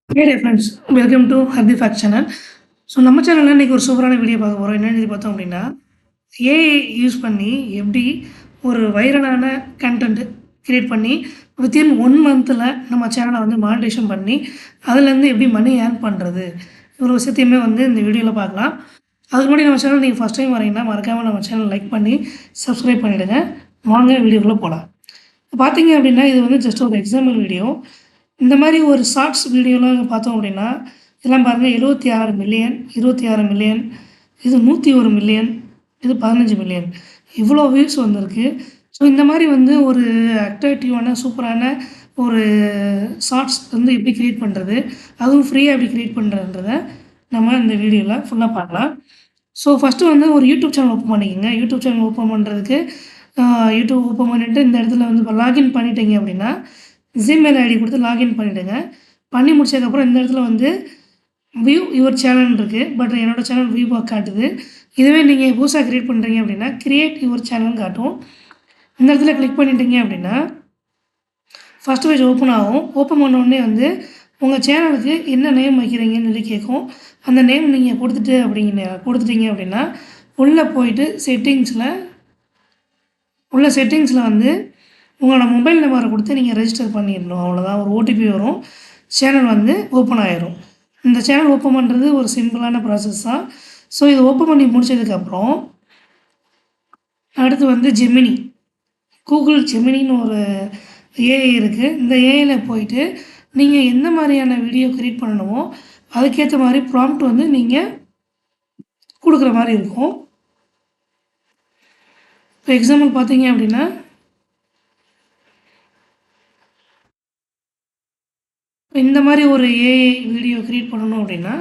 Hey dear friends, welcome to Hardi Fact Channel. So நம்ம சேனலில் இன்றைக்கி ஒரு சூப்பரான வீடியோ பார்க்க போகிறோம். என்னென்னு சொல்லி பார்த்தோம் அப்படின்னா, ஏஐ யூஸ் பண்ணி எப்படி ஒரு வைரலான கன்டென்ட் கிரியேட் பண்ணி வித்தின் 1 மந்த்தில் நம்ம சேனலை வந்து மானிட்டேஷன் பண்ணி அதுலேருந்து எப்படி மணி ஏர்ன் பண்ணுறது ஒரு விஷயத்தையுமே வந்து இந்த வீடியோவில் பார்க்கலாம். அதுக்கு முன்னாடி நம்ம சேனல் நீங்கள் ஃபஸ்ட் டைம் வரீங்கன்னா மறக்காமல் நம்ம சேனல் லைக் பண்ணி சப்ஸ்கிரைப் பண்ணிவிடுங்க. வாங்க வீடியோக்குள்ளே போகலாம். பார்த்தீங்க அப்படின்னா இது வந்து ஜஸ்ட் ஒரு எக்ஸாம்பிள் வீடியோ. இந்த மாதிரி ஒரு ஷார்ட்ஸ் வீடியோலாம் பார்த்தோம் அப்படின்னா இதெல்லாம் பாருங்கள் 76 மில்லியன் 26 மில்லியன், இது 101 மில்லியன், இது 15 மில்லியன், இவ்வளோ வியூஸ் வந்திருக்கு. ஸோ இந்த மாதிரி வந்து ஒரு அட்ராக்டிவான சூப்பரான ஒரு ஷார்ட்ஸ் வந்து எப்படி க்ரியேட் பண்ணுறது, அதுவும் ஃப்ரீயாக எப்படி க்ரியேட் பண்ணுறதுன்றத நம்ம இந்த வீடியோவில் ஃபுல்லாக பார்க்கலாம். ஸோ ஃபஸ்ட்டு வந்து ஒரு யூடியூப் சேனல் ஓப்பன் பண்ணிக்கோங்க. யூடியூப் சேனல் ஓப்பன் பண்ணுறதுக்கு யூடியூப் ஓப்பன் பண்ணிவிட்டு இந்த இடத்துல வந்து இப்போ லாகின் பண்ணிட்டீங்க அப்படின்னா ஜிமெயில் ஐடி கொடுத்து லாகின் பண்ணிவிடுங்க. பண்ணி முடிச்சதுக்கப்புறம் இந்த இடத்துல வந்து வியூ யுவர் சேனல் இருக்குது. பட் என்னோடய சேனல் வியூவாக காட்டுது. இதுவே நீங்கள் புதுசாக க்ரியேட் பண்ணுறீங்க அப்படின்னா கிரியேட் யுவர் சேனல்னு காட்டும். இந்த இடத்துல கிளிக் பண்ணிட்டீங்க அப்படின்னா ஃபஸ்ட்டு பேஜ் ஓப்பன் ஆகும். ஓப்பன் பண்ணோடனே வந்து உங்கள் சேனலுக்கு என்ன நேம் வைக்கிறீங்கன்னு சொல்லி கேட்கும். அந்த நேம் நீங்கள் கொடுத்துட்டீங்க அப்படின்னா உள்ளே போயிட்டு செட்டிங்ஸில் வந்து உங்களோட மொபைல் நம்பரை கொடுத்து நீங்கள் ரெஜிஸ்டர் பண்ணிடணும். அவ்வளோதான். ஒரு ஓடிபி வரும். சேனல் வந்து ஓப்பன் ஆயிரும். இந்த சேனல் ஓப்பன் பண்ணுறது ஒரு சிம்பிளான ப்ராசஸ் தான். ஸோ இது ஓப்பன் பண்ணி முடிச்சதுக்கப்புறம் அடுத்து வந்து ஜெமினி, கூகுள் ஜெமினின்னு ஒரு ஏஐ இருக்குது. இந்த ஏஐயில் போயிட்டு நீங்கள் எந்த மாதிரியான வீடியோ க்ரியேட் பண்ணணுமோ அதுக்கேற்ற மாதிரி ப்ராம்ப்ட் வந்து நீங்கள் கொடுக்குற மாதிரி இருக்கும். இப்போ எக்ஸாம்பிள் பார்த்தீங்க அப்படின்னா இந்த மாதிரி ஒரு ஏஐ வீடியோ க்ரியேட் பண்ணணும் அப்படின்னா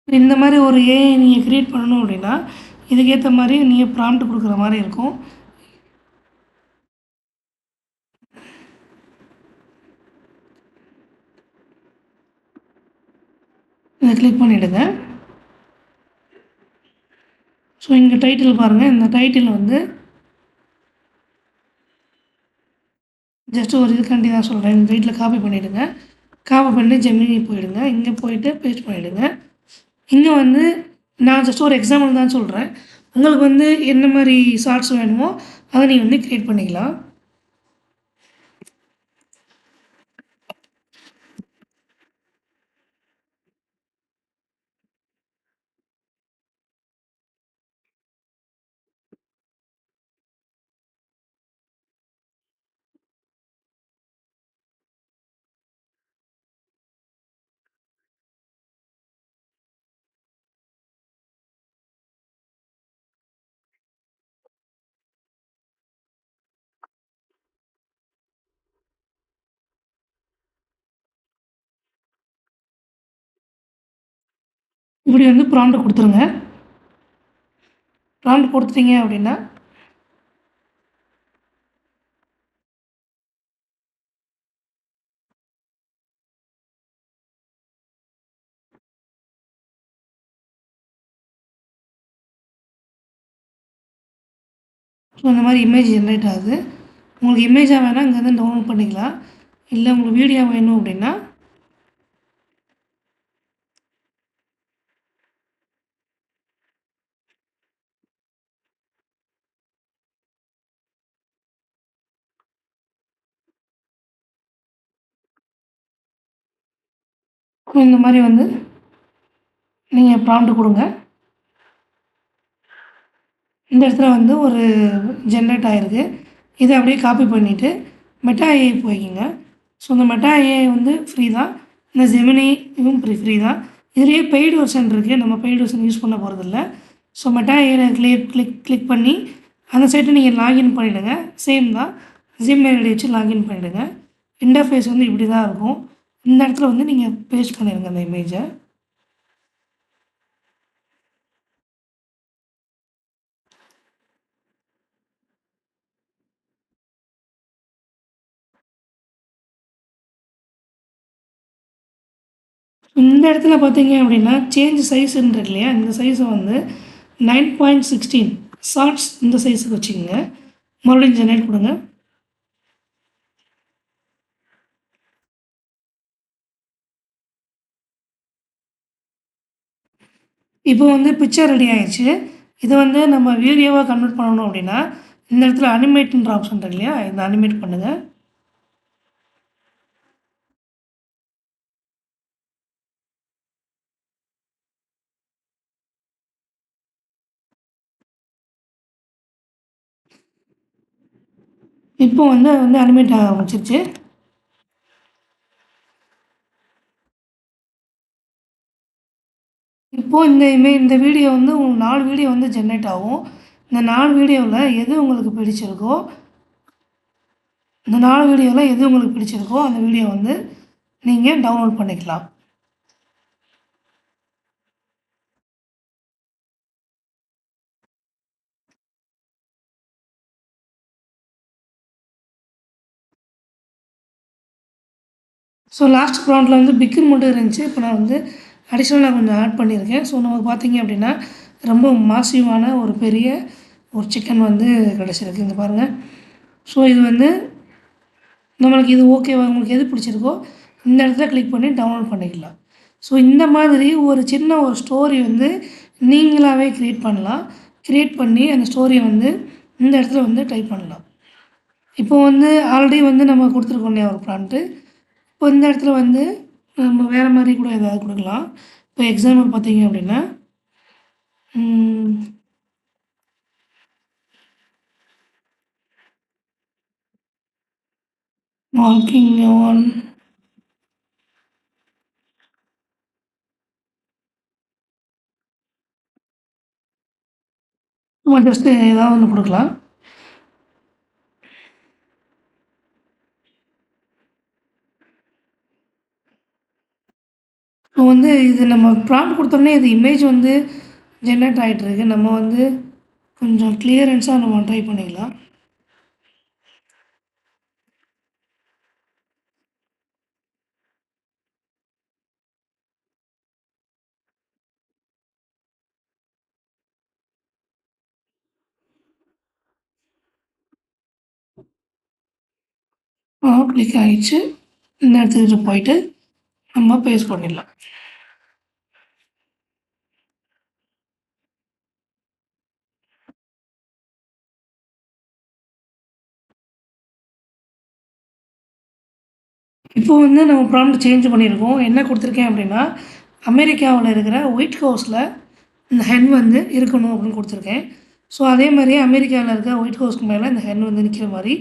இந்த மாதிரி ஒரு ஏஐ நீங்கள் க்ரியேட் பண்ணணும் அப்படின்னா இதுக்கேற்ற மாதிரி நீங்கள் ப்ராம்ப்ட் கொடுக்குற மாதிரி இருக்கும். இதை கிளிக் பண்ணிவிடுங்க. ஸோ இங்கே டைட்டில் பாருங்கள். இந்த டைட்டில் வந்து ஜஸ்ட் ஒரு இதுக்காண்டி தான் சொல்கிறேன். இந்த டைட்டில் காப்பி பண்ணிவிடுங்க. காப்பி பண்ணி ஜெமினி போயிடுங்க. இங்கே போயிட்டு பேஸ்ட் பண்ணிவிடுங்க. இங்கே வந்து நான் ஜஸ்ட் ஒரு எக்ஸாம்பிள் தான் சொல்கிறேன். உங்களுக்கு வந்து என்ன மாதிரி ஷார்ட்ஸ் வேணுமோ அதை நீங்கள் வந்து க்ரியேட் பண்ணிக்கலாம். இப்படி வந்து ப்ராம்ப்ட் கொடுத்துருங்க. ப்ராம்ப்ட் கொடுத்துட்டீங்க அப்படின்னா ஸோ இந்த மாதிரி இமேஜ் ஜென்ரேட் ஆகுது. உங்களுக்கு இமேஜாக வேணால் இங்கேருந்து டவுன்லோட் பண்ணிக்கலாம். இல்லை உங்களுக்கு வீடியோ வேணும் அப்படின்னா இந்த மாதிரி வந்து நீங்கள் ப்ராம்ப்ட் கொடுங்க. இந்த இடத்துல வந்து ஒரு ஜென்ரேட் ஆகிருக்கு. இதை அப்படியே காப்பி பண்ணிவிட்டு மெட்டா ஏஐ போய்க்கிங்க. ஸோ இந்த மெட்டா ஏஐ வந்து ஃப்ரீ தான். இந்த ஜெமினி இதுவும் ஃப்ரீ தான். இதுலேயே பெய்டு வெர்ஷன் இருக்குது. நம்ம பெய்டு வெர்ஷன் யூஸ் பண்ண போகிறதில்ல. ஸோ மெட்டா ஏஐ கிளிக் பண்ணி அந்த சைட்டை நீங்கள் லாகின் பண்ணிவிடுங்க. சேம் தான். ஜிமெயில் ஐடி வச்சு லாகின் பண்ணிவிடுங்க. இன்டர்ஃபேஸ் வந்து இப்படி தான் இருக்கும். இந்த இடத்துல வந்து நீங்கள் பேஸ்ட் பண்ணிடுங்க அந்த இமேஜை. இந்த இடத்துல பார்த்தீங்க அப்படின்னா சேஞ்ச் சைஸ்ன்னு இருக்கு இல்லையா, இந்த சைஸை வந்து 9.16 ஷார்ட்ஸ் இந்த சைஸுக்கு வச்சுக்கோங்க. மறுபடியும் ஜெனரேட் கொடுங்க. இப்போ வந்து பிக்சர் ரெடி ஆயிடுச்சு. இதை வந்து நம்ம வீடியோவாக கன்வெர்ட் பண்ணணும் அப்படின்னா இந்த இடத்துல அனிமேட்ன்ற ஆப்ஷன் இருக்கு இல்லையா, இந்த அனிமேட் பண்ணுங்கள். இப்போ வந்து அனிமேட் ஆரம்பிச்சிருச்சு. இப்போது இந்த வீடியோ வந்து உங்களுக்கு 4 வீடியோ வந்து ஜென்ரேட் ஆகும். இந்த 4 வீடியோவில் எது உங்களுக்கு பிடிச்சிருக்கோ அந்த வீடியோ வந்து நீங்கள் டவுன்லோட் பண்ணிக்கலாம். ஸோ லாஸ்ட் ப்ராம்ப்டில் வந்து பிக்குன்னு மட்டும் இருந்துச்சு. இப்போ நான் வந்து அடிஷ்னலாக கொஞ்சம் ஆட் பண்ணியிருக்கேன். ஸோ நமக்கு பார்த்தீங்க அப்படின்னா ரொம்ப மாசிவான ஒரு பெரிய ஒரு சிக்கன் வந்து கிடச்சிருக்கு. இங்கே பாருங்கள். ஸோ இது வந்து நம்மளுக்கு இது ஓகேவா, உங்களுக்கு எது பிடிச்சிருக்கோ இந்த இடத்துல கிளிக் பண்ணி டவுன்லோட் பண்ணிக்கலாம். ஸோ இந்த மாதிரி ஒரு சின்ன ஒரு ஸ்டோரி வந்து நீங்களாகவே க்ரியேட் பண்ணி அந்த ஸ்டோரியை வந்து இந்த இடத்துல வந்து டைப் பண்ணலாம். இப்போ வந்து ஆல்ரெடி வந்து நம்ம கொடுத்துருக்கோம் இல்லையா ஒரு ப்ராம்ப்ட்டு. இப்போ இந்த இடத்துல வந்து நம்ம வேறு மாதிரி கூட ஏதாவது கொடுக்கலாம். இப்போ எக்ஸாம்பிள் பார்த்தீங்க அப்படின்னா வாக்கிங் ஆன் நம்ம ஜஸ்ட்டு ஏதாவது ஒன்று கொடுக்கலாம். இப்போ வந்து இது நம்ம ப்ராம்ப்ட் கொடுத்தோன்னே இது இமேஜ் வந்து ஜென்ரேட் ஆகிட்டுருக்கு. நம்ம வந்து கொஞ்சம் கிளியரன்ஸாக நம்ம ட்ரை பண்ணிக்கலாம். கிளிக் ஆகிடுச்சு. இந்த இடத்துக்கு போயிட்டு நம்ம பேஸ்ட் பண்ணிடலாம். இப்போ வந்து நம்ம ப்ராம்ப்ட் சேஞ்ச் பண்ணியிருக்கோம். என்ன கொடுத்துருக்கேன் அப்படின்னா அமெரிக்காவில் இருக்கிற ஒயிட் ஹவுஸில் இந்த ஹென் வந்து இருக்கணும் அப்படின்னு கொடுத்துருக்கேன். ஸோ அதே மாதிரி அமெரிக்காவில் இருக்க ஒயிட் ஹவுஸ்க்கு மேலே இந்த ஹென் வந்து நிற்கிற மாதிரி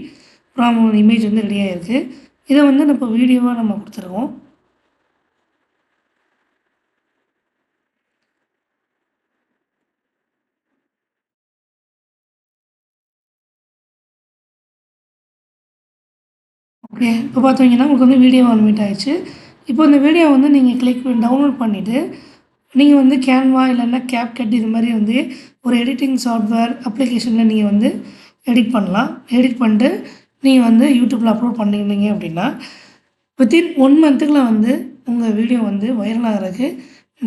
ப்ராம்ப்ட் இமேஜ் வந்து ரெடியாக இருக்குது. இதை வந்து நம்ம வீடியோவாக நம்ம கொடுத்துருக்கோம். ஓகே. இப்போ பார்த்தீங்கன்னா உங்களுக்கு வந்து வீடியோ அனிமேட் ஆகிடுச்சு. இப்போ இந்த வீடியோ வந்து நீங்கள் டவுன்லோட் பண்ணிவிட்டு நீங்கள் வந்து கேன்வா இல்லைன்னா கேப்கட் இது மாதிரி வந்து ஒரு எடிட்டிங் சாஃப்ட்வேர் அப்ளிகேஷனில் நீங்கள் வந்து எடிட் பண்ணலாம். எடிட் பண்ணிட்டு நீங்கள் வந்து யூடியூப்பில் அப்லோட் பண்ணியிருந்தீங்க அப்படின்னா வித்தின் 1 மந்த்துக்குள்ள வந்து உங்கள் வீடியோ வந்து வைரல் ஆகிறதுக்கு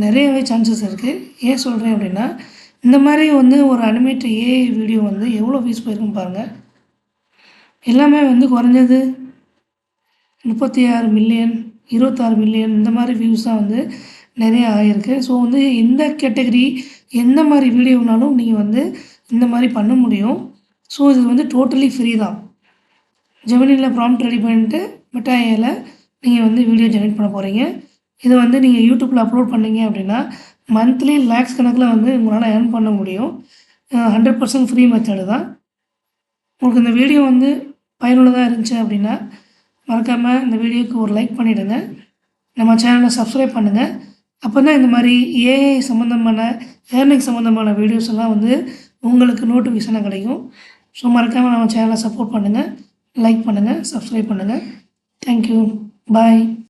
நிறையவே சான்சஸ் இருக்குது. ஏன் சொல்கிறேன் அப்படின்னா இந்த மாதிரி வந்து ஒரு அனிமேட் ஏஐ வீடியோ வந்து எவ்வளோ வியூஸ் போயிருக்குன்னு பாருங்கள். எல்லாமே வந்து குறைஞ்சது 36 மில்லியன் 26 மில்லியன் இந்த மாதிரி வியூஸ் தான் வந்து நிறைய ஆகிருக்கு. ஸோ வந்து எந்த கேட்டகரி எந்த மாதிரி வீடியோனாலும் நீங்கள் வந்து இந்த மாதிரி பண்ண முடியும். ஸோ இது வந்து டோட்டலி ஃப்ரீ தான். ஜெமினியில் ப்ராம்ப்ட் ரெடி பண்ணிட்டு மெட்டா ஏஐயில் நீங்கள் வந்து வீடியோ ஜெனரேட் பண்ண போகிறீங்க. இதை வந்து நீங்கள் யூடியூப்பில் அப்லோட் பண்ணீங்க அப்படின்னா மந்த்லி லேக்ஸ் கணக்கில் வந்து உங்களால் ஏர்ன் பண்ண முடியும். 100% ஃப்ரீ மெத்தடு தான். உங்களுக்கு இந்த வீடியோ வந்து பயனுள்ளதாக இருந்துச்சு அப்படின்னா மறக்காமல் இந்த வீடியோவுக்கு ஒரு லைக் பண்ணிவிடுங்க. நம்ம சேனலை சப்ஸ்கிரைப் பண்ணுங்கள். அப்போ தான் இந்த மாதிரி ஏஐ சம்மந்தமான ஏர்னிங் சம்மந்தமான வீடியோஸ் எல்லாம் வந்து உங்களுக்கு நோட்டிஃபிகேஷனாக கிடைக்கும். ஸோ மறக்காமல் நம்ம சேனலை சப்போர்ட் பண்ணுங்கள், லைக் பண்ணுங்கள், சப்ஸ்கிரைப் பண்ணுங்கள். தேங்க்யூ. பாய்.